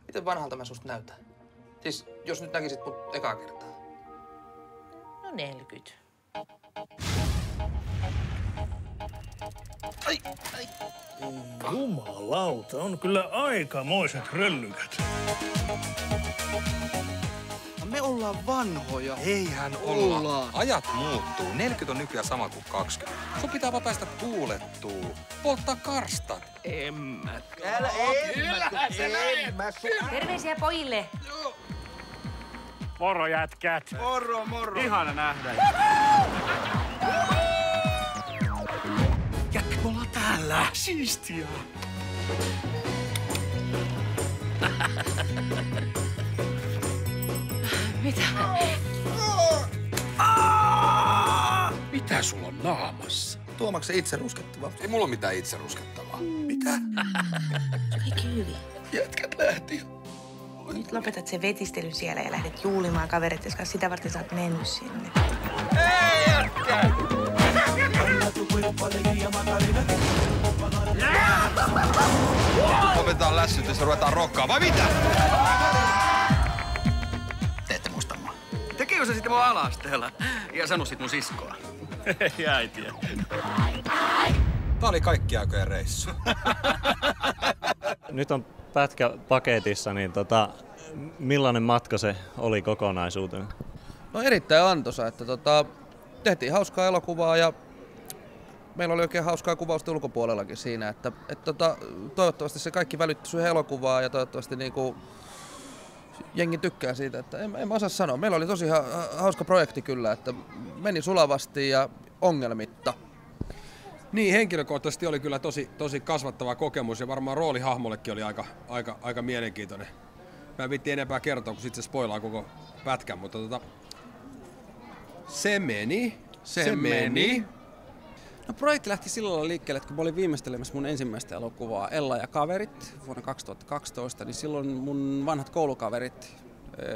Miten vanhalta mä susta näytän? Siis, jos nyt näkisit mut ekaa kertaa. No 40. Ai! Jumalauta, on kyllä aikamoiset röllykät. Me ollaan vanhoja. Eihän olla. Ajat muuttuu. 40 on nykyään sama kuin 20. Sun pitää vaan päästä tuulettuu. Polttaa karstat. Terveisiä pojille. Moro jätkät. Moro. Ihana nähdä. Jätkä, me ollaan täällä. Siistiä. Mitä? Mitä sulla on naamassa? Tuomaksen itse ruskettava. Ei mulla ole mitään itse ruskettavaa. Mitä? Eikö hyvin? Jätkät lähti. Nyt lopetat sen vetistelyn siellä ja lähdet juulimaan kavereiden kanssa. Sitä varten sä oot mennyt sinne. Lopetetaan lässytys ja ruvetaan rokkaa, vai mitä? Te ette muista mua. Te kiusasitte mua ala-asteella ja sanoisit mun siskoa. Ei äitiä. Tää oli kaikki aikojen reissu. Nyt on pätkä paketissa, niin millainen matka se oli kokonaisuutena? No erittäin antoisa, että tehtiin hauskaa elokuvaa ja meillä oli oikein hauskaa kuvausta ulkopuolellakin siinä, että toivottavasti se kaikki välittyy siihen elokuvaan ja toivottavasti niinku jengi tykkää siitä, että en mä osaa sanoa. Meillä oli tosi hauska projekti kyllä, että meni sulavasti ja ongelmitta. Niin, henkilökohtaisesti oli kyllä tosi kasvattava kokemus ja varmaan roolihahmollekin oli aika mielenkiintoinen. Mä en viitti enempää kertoa, kun sitten se spoilaa koko pätkän, mutta se meni. No projekti lähti sillä lailla liikkeelle, että kun mä olin viimeistelemässä mun ensimmäistä elokuvaa Ella ja kaverit vuonna 2012, niin silloin mun vanhat koulukaverit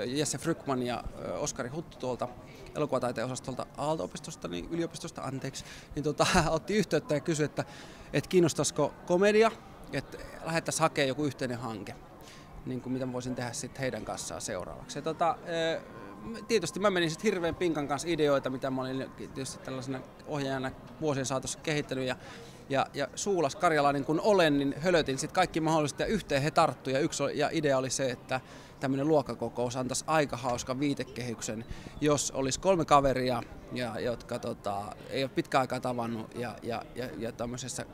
Jesse Frykman ja Oskari Huttu tuolta elokuvataiteen osastolta Aalto-opistosta, niin yliopistosta, niin otti yhteyttä ja kysyi, että kiinnostaisiko komedia, että lähdettäisiin hakemaan joku yhteinen hanke, niin kuin mitä voisin tehdä sitten heidän kanssaan seuraavaksi. Ja tietysti mä menin sitten hirveän pinkan kanssa ideoita, mitä mä olin tietysti tällaisena ohjaajana vuosien saatossa kehittänyt ja suulas karjalainen kun olen, niin hölötin sitten kaikki mahdollista ja yhteen he tarttuivat ja idea oli se, että tämmöinen luokkakokous antaisi aika hauskan viitekehyksen, jos olisi 3 kaveria, jotka ei ole pitkään aikaa tavannut ja tämmöisessä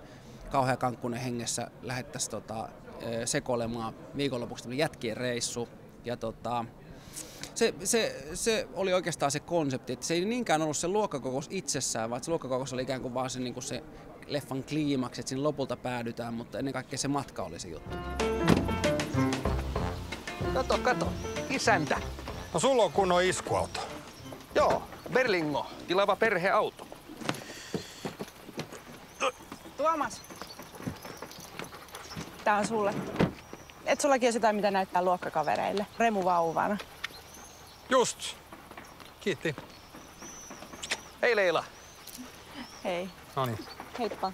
kauhea kankkunen hengessä lähdettäisiin sekoilemaan viikonlopuksi tämmöinen jätkien reissu. Ja se oli oikeastaan se konsepti, että se ei niinkään ollut se luokkakokous itsessään, vaan se luokkakokous oli ikään kuin vaan se, niin kuin se leffan kliimaksi, että siinä lopulta päädytään, mutta ennen kaikkea se matka oli se juttu. Kato, isäntä. No sulla on kunnon iskuauto. Joo, Berlingo, tilava perheauto. Tuomas, tää on sulle. Et sullakin ole sitä, mitä näyttää luokkakavereille, remuvauvana. Just. Kiitti. Hei Leila. Hei. Noniin. Heippa.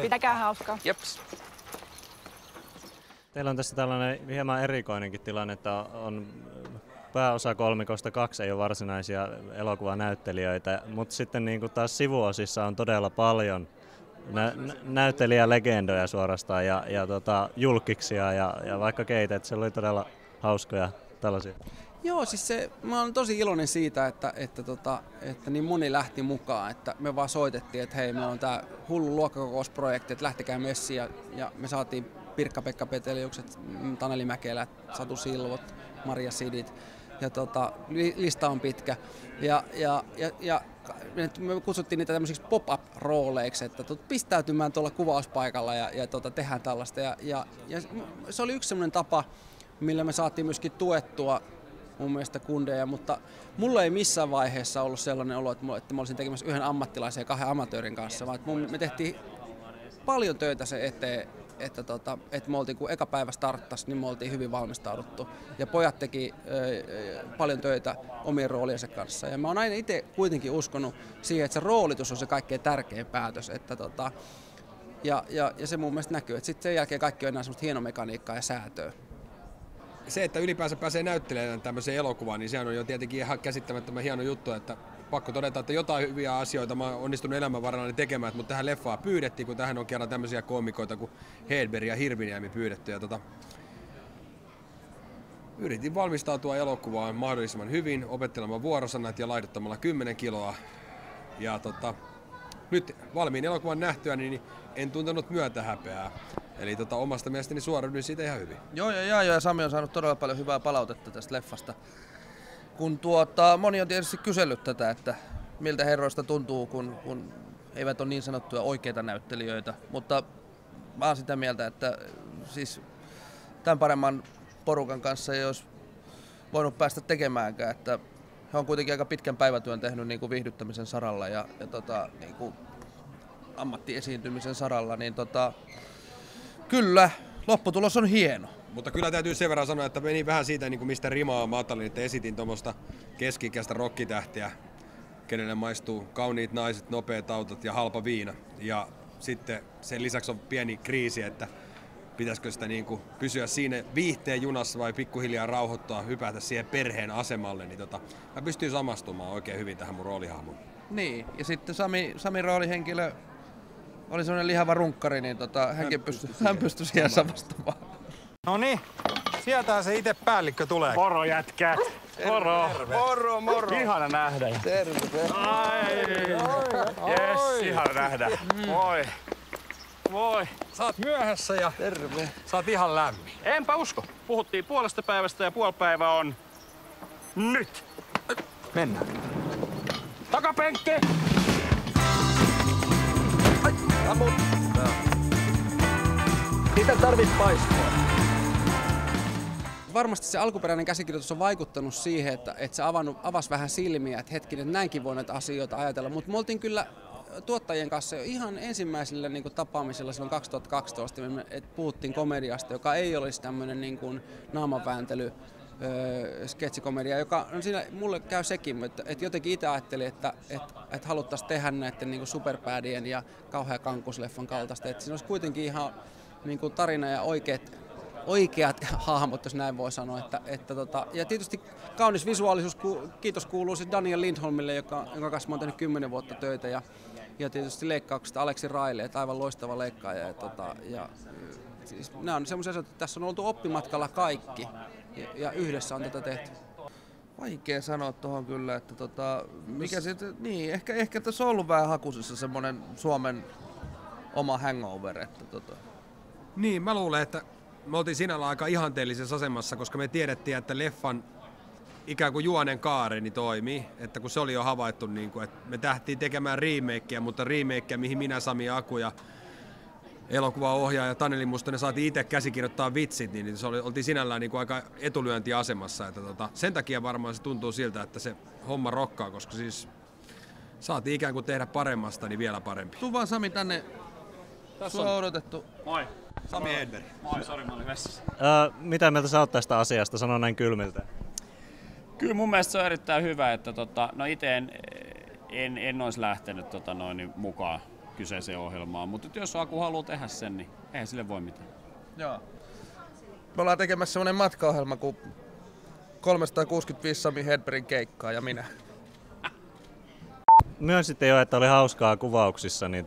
Pitäkää hauskaa. Jeps. Teillä on tässä tällainen hieman erikoinenkin tilanne, että on pääosa kolmikosta 2 ei ole varsinaisia elokuvanäyttelijöitä, mutta sitten niin kuin taas sivuosissa on todella paljon näyttelijälegendoja suorastaan ja julkkiksia ja vaikka keitä, että se oli todella hauskoja tällaisia. Joo, siis mä olen tosi iloinen siitä, että niin moni lähti mukaan, että me vaan soitettiin, että hei, meillä on tää hullu luokkakokousprojekti, että lähtekää messiin ja me saatiin Pirkka-Pekka Peteliukset, Taneli Mäkelä, Satu Silvot, Maria Sidit ja lista on pitkä ja me kutsuttiin niitä tämmöisiksi pop-up-rooleiksi, että pistäytymään tuolla kuvauspaikalla ja tehdään tällaista ja se oli yksi semmoinen tapa, millä me saatiin myöskin tuettua mun mielestä kundeja, mutta mulla ei missään vaiheessa ollut sellainen olo, että mä olisin tekemässä yhden ammattilaisen ja 2 amatöörin kanssa, vaan me tehtiin paljon töitä sen eteen, että me oltiin, kun eka päivä starttasi, niin me oltiin hyvin valmistauduttu. Ja pojat teki paljon töitä omien rooliensa kanssa. Ja mä oon aina itse kuitenkin uskonut siihen, että se roolitus on se kaikkein tärkein päätös. Ja se mun mielestä näkyy, että sitten sen jälkeen kaikki on enää semmoista hienomekaniikkaa ja säätöä. se, että ylipäänsä pääsee näyttelemään tämmöiseen elokuvaan, niin sehän on jo tietenkin ihan käsittämättömän hieno juttu, että pakko todeta, että jotain hyviä asioita mä oon onnistunut elämän varrella tekemään, mutta tähän leffaan pyydettiin, kun tähän on kerran tämmöisiä koomikoita kuin Hedberg ja Hirviniemi pyydetty. Ja yritin valmistautua elokuvaan mahdollisimman hyvin, opettelemaan vuorosanat ja laidottamalla 10 kiloa. Ja nyt valmiin elokuvan nähtyä, niin en tuntenut myötähäpeää. Eli omasta mielestäni suoriudin siitä ihan hyvin. Joo, ja Sami on saanut todella paljon hyvää palautetta tästä leffasta. Kun moni on tietysti kysellyt tätä, että miltä herroista tuntuu, kun eivät ole niin sanottuja oikeita näyttelijöitä. Mutta mä oon sitä mieltä, että siis tämän paremman porukan kanssa ei olisi voinut päästä tekemäänkään. Että he on kuitenkin aika pitkän päivätyön tehnyt niin kuin viihdyttämisen saralla ja niin kuin ammattiesiintymisen saralla. Niin kyllä, lopputulos on hieno. Mutta kyllä täytyy sen verran sanoa, että meni vähän siitä, niin kuin mistä rimaa mä ajattelin, että esitin tuommoista keski-ikäistä rokkitähtiä, kenelle maistuu kauniit naiset, nopeat autot ja halpa viina. Ja sitten sen lisäksi on pieni kriisi, että pitäisikö sitä niin kuin pysyä siinä viihteen junassa vai pikkuhiljaa rauhoittaa, hypätä siihen perheen asemalle. Niin mä pystyin samastumaan oikein hyvin tähän mun roolihahmoon. Niin, ja sitten Sami roolihenkilö oli semmoinen lihava runkkari, niin hän pystyi siihen samastumaan. No niin, sieltähän se itse päällikkö tulee. Moro jätkät. Moro. Moro. Ihana nähdä. Terve. Ai. Jes, ihana nähdä. Moi. Sä oot myöhässä ja terve. Sä oot ihan lämmin. Enpä usko. Puhuttiin puolesta päivästä ja puolipäivä on nyt. Mennään. Takapenkki. Mitä tarvit paistoa? Varmasti se alkuperäinen käsikirjoitus on vaikuttanut siihen, että se avasi vähän silmiä, että hetkinen, näinkin voi näitä asioita ajatella. Mutta me oltiin kyllä tuottajien kanssa jo ihan ensimmäisellä niin kuin tapaamisella silloin 2012, että puhuttiin komediasta, joka ei olisi tämmöinen niin kuin naamanvääntely, sketsikomedia, joka no siinä mulle käy sekin, että jotenkin itse ajattelin, että haluttaisiin tehdä näiden niin kuin superbadien ja kauhea kankusleffan kaltaista, että siinä olisi kuitenkin ihan niin kuin tarina ja oikeat hahmot, jos näin voi sanoa. Ja tietysti kaunis visuaalisuus, kiitos kuuluu siis Daniel Lindholmille, jonka kanssa mä oon tehnyt 10 vuotta töitä, ja tietysti leikkauksesta Aleksi Raile, että aivan loistava leikkaaja. Siis nämä on semmoisia asioita, että tässä on oltu oppimatkalla kaikki, ja yhdessä on tätä tehty. Vaikea sanoa tuohon kyllä, että mikä sitten, niin, ehkä tässä on ollut vähän hakusessa semmoinen Suomen oma hangover, että Niin, mä luulen, että me oltiin sinällä aika ihanteellisessa asemassa, koska me tiedettiin, että leffan ikään kuin juonen kaareni toimii, että kun se oli jo havaittu, niin kuin, että me tähtiin tekemään remakeä, mutta remakeä, mihin minä, Sami Aku ja elokuvaohjaaja Taneli Mustonen saatiin itse käsikirjoittaa vitsit, niin se oltiin sinällään niin kuin aika etulyöntiasemassa. Että sen takia varmaan se tuntuu siltä, että se homma rokkaa, koska siis saatiin ikään kuin tehdä paremmasta, niin vielä parempi. Tuu vaan Sami tänne. Sua on odotettu. Moi. Sami Hedberg. Moi, sori mä olin vessassa. Mitä mieltä sä oot tästä asiasta? Sano näin kylmiltä. Kyllä mun mielestä se on erittäin hyvä, että no itse en olisi lähtenyt mukaan kyseiseen ohjelmaan, mutta jos Aku haluaa tehdä sen, niin eihän sille voi mitään. Joo. Me ollaan tekemässä semmonen matkaohjelma kuin 365 Sami Hedbergin keikkaa ja minä. Myönsitte jo, että oli hauskaa kuvauksissa, niin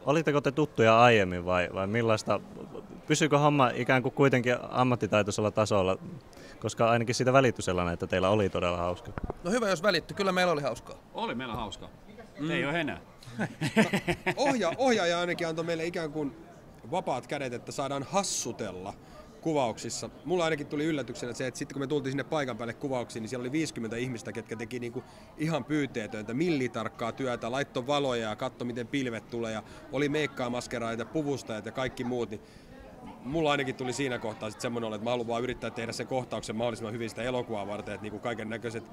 olitteko te tuttuja aiemmin vai millaista? Pysyykö homma ikään kuin kuitenkin ammattitaitoisella tasolla, koska ainakin siitä välittyi sellainen, että teillä oli todella hauska? No hyvä, jos välittyi. Kyllä meillä oli hauskaa. Oli meillä hauskaa. Ei ole enää. Ohjaaja ainakin antoi meille ikään kuin vapaat kädet, että saadaan hassutella kuvauksissa. Mulla ainakin tuli yllätyksenä se, että sitten kun me tultiin sinne paikan päälle kuvauksiin, niin siellä oli 50 ihmistä, ketkä teki niinku ihan pyyteetöntä, millitarkkaa työtä, laittoi valoja ja katsoi miten pilvet tulee ja oli meikkaamaskeraajat ja puvustajat ja kaikki muut. Niin mulla ainakin tuli siinä kohtaa sitten semmoinen olo, että mä haluan vaan yrittää tehdä sen kohtauksen mahdollisimman hyvin sitä elokuvaa varten, että niinku kaiken näköiset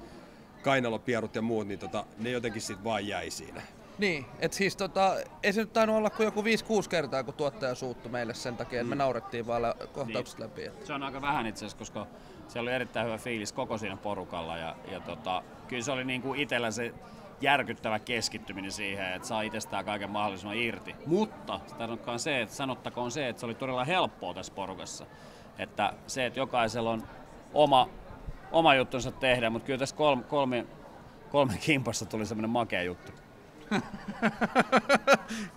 kainalopierut ja muut, niin ne jotenkin sitten vaan jäi siinä. Niin, että siis ei se nyt tainnut olla kuin joku 5-6 kertaa, kun tuottaja suuttui meille sen takia, että me naurettiin vaan kohtaukset läpi. Että. Se on aika vähän itse asiassa, koska siellä oli erittäin hyvä fiilis koko siinä porukalla ja kyllä se oli niinku itsellä se järkyttävä keskittyminen siihen, että saa itsestään kaiken mahdollisimman irti. Mutta sanottakoon se, että se oli todella helppoa tässä porukassa. Että se, että jokaisella on oma juttunsa tehdä, mutta kyllä tässä kolme kimpassa tuli semmoinen makea juttu.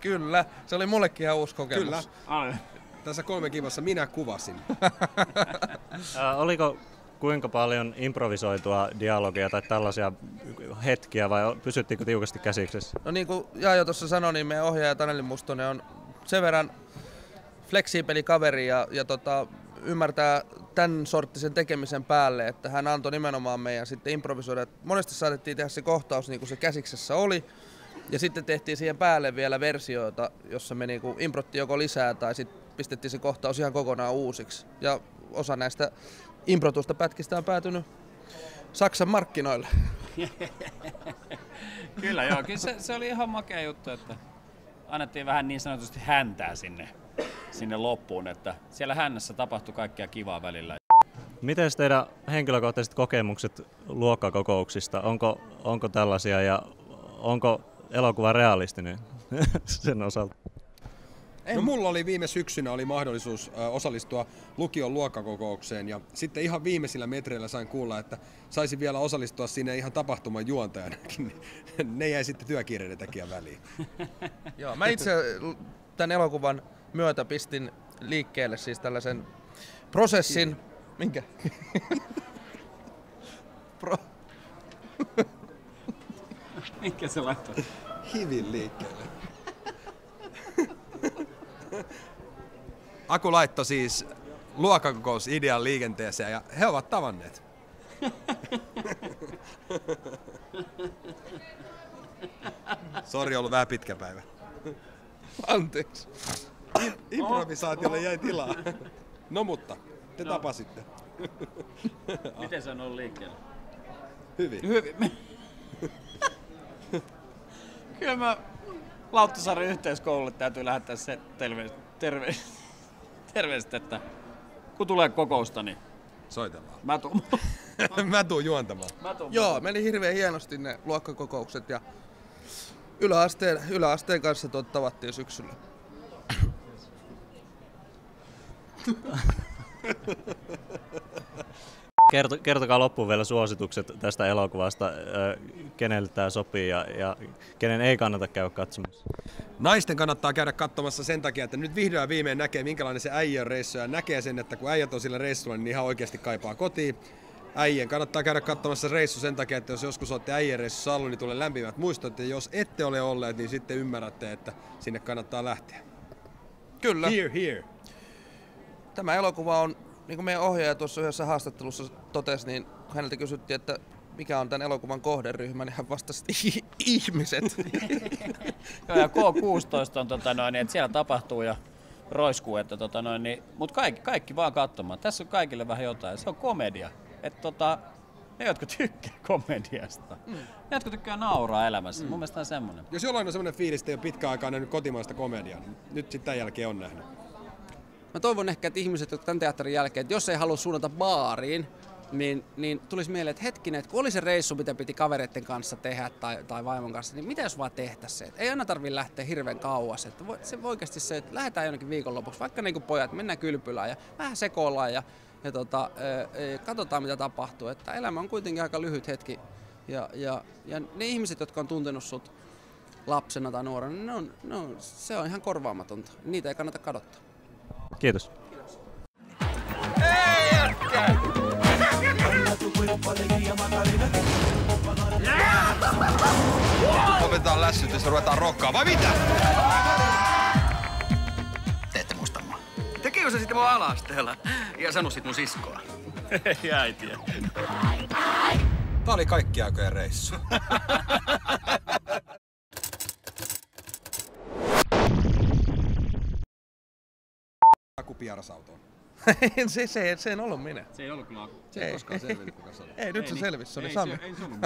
Kyllä, se oli mullekin ihan uusi kokemus. Kyllä. Tässä 3 kimpassa minä kuvasin. Oliko kuinka paljon improvisoitua dialogia tai tällaisia hetkiä vai pysyttiinkö tiukasti käsiksessä? No niin kuin Jaajo tuossa sanoi, niin meidän ohjaaja Taneli Mustonen on sen verran fleksiipeli kaveri ja ymmärtää tämän sorttisen tekemisen päälle, että hän antoi nimenomaan meidän sitten improvisoida. Monesti saatettiin tehdä se kohtaus niin kuin se käsiksessä oli ja sitten tehtiin siihen päälle vielä versioita, jossa me niin kuin improttiin joko lisää tai sitten pistettiin se kohtaus ihan kokonaan uusiksi. Ja osa näistä improtusta pätkistä on päätynyt Saksan markkinoille. Kyllä joo, kyllä se oli ihan makea juttu, että annettiin vähän niin sanotusti häntää sinne loppuun, että siellä hännässä tapahtui kaikkea kivaa välillä. Miten teidän henkilökohtaiset kokemukset luokkakokouksista, onko tällaisia ja onko elokuva realistinen sen osalta? No mulla oli viime syksynä mahdollisuus osallistua lukion luokkakokoukseen ja sitten ihan viimeisillä metreillä sain kuulla, että saisin vielä osallistua sinne ihan tapahtuman juontajanakin. Ne jäi sitten työkiireiden takia väliin. Joo, mä itse tämän elokuvan myötä pistin liikkeelle siis tällaisen prosessin. Minkä? Minkä se laittoi? Hivin liikkeelle. Aku laittoi siis luokkakokousidean liikenteeseen ja he ovat tavanneet. Sori, ollut vähän pitkä päivä. Anteeksi. Improvisaatiolle jäi tilaa. No mutta, te tapasitte. Miten se on ollut liikkeellä? Hyvin. Kyllä mä Lauttasaaren yhteiskoululle täytyy lähettää se terveiset, että kun tulee kokousta, niin soitellaan. Mä tuun juontamaan. Joo, meni hirveän hienosti ne luokkakokoukset ja yläasteen kanssa tavattiin syksyllä. Kertokaa loppuun vielä suositukset tästä elokuvasta, kenelle tämä sopii ja kenen ei kannata käydä katsomassa. Naisten kannattaa käydä katsomassa sen takia, että nyt vihdoin ja viimein näkee, minkälainen se äijän reissu ja näkee sen, että kun äijät on sillä reissulla, niin ihan oikeasti kaipaa kotiin. Äijän kannattaa käydä katsomassa reissu sen takia, että jos joskus olette äijän reissussa ollut, niin tulee lämpimät muistot, ja jos ette ole olleet, niin sitten ymmärrätte, että sinne kannattaa lähteä. Kyllä. Here. Tämä elokuva on, niin kuin meidän ohjaaja tuossa yhdessä haastattelussa totesi, niin häneltä kysyttiin, että mikä on tämän elokuvan kohderyhmä, niin hän vastasi ihmiset. Joo, ja K16 on, että siellä tapahtuu ja roiskuu, että mutta kaikki vaan katsomaan. Tässä on kaikille vähän jotain. Se on komedia. Että ne, jotka tykkää komediasta. Ne, jotka tykkää nauraa elämässä. Mun mielestä on semmoinen. Jos jollain on semmoinen fiilis, että ei ole pitkään aikaa nähnyt kotimaista komediaa, niin nyt sitten tämän jälkeen on nähnyt. Mä toivon ehkä, että ihmiset, jotka tämän teatterin jälkeen, että jos ei halua suunnata baariin, niin tulisi mieleen, että hetkinen, että kun oli se reissu, mitä piti kavereiden kanssa tehdä tai vaimon kanssa, niin mitä jos vaan tehtäisiin se? Että ei aina tarvitse lähteä hirveän kauas. Että se oikeasti se, että lähdetään jonnekin viikonlopuksi, vaikka niin kuin pojat, mennään kylpylään ja vähän sekoillaan ja katsotaan mitä tapahtuu. Että elämä on kuitenkin aika lyhyt hetki ja ne ihmiset, jotka on tuntenut sut lapsena tai nuorena, niin se on ihan korvaamatonta. Niitä ei kannata kadottaa. Kiitos. Lopetetaan lässytys ja ruvetaan rokkaa, vai mitä? Te ette muista mua. Te kiusasit mua ala-asteella ja sanoisit mun siskoa. Ei äitiä. Tää oli kaikki aikojen reissu. Aku pierasautoon. Se en ollut minä. Se ei ollut kyllä Aku. Se ei koskaan selvinnyt, kuka se oli. Ei, nyt se selvisi, se oli Sami. Ei se ollut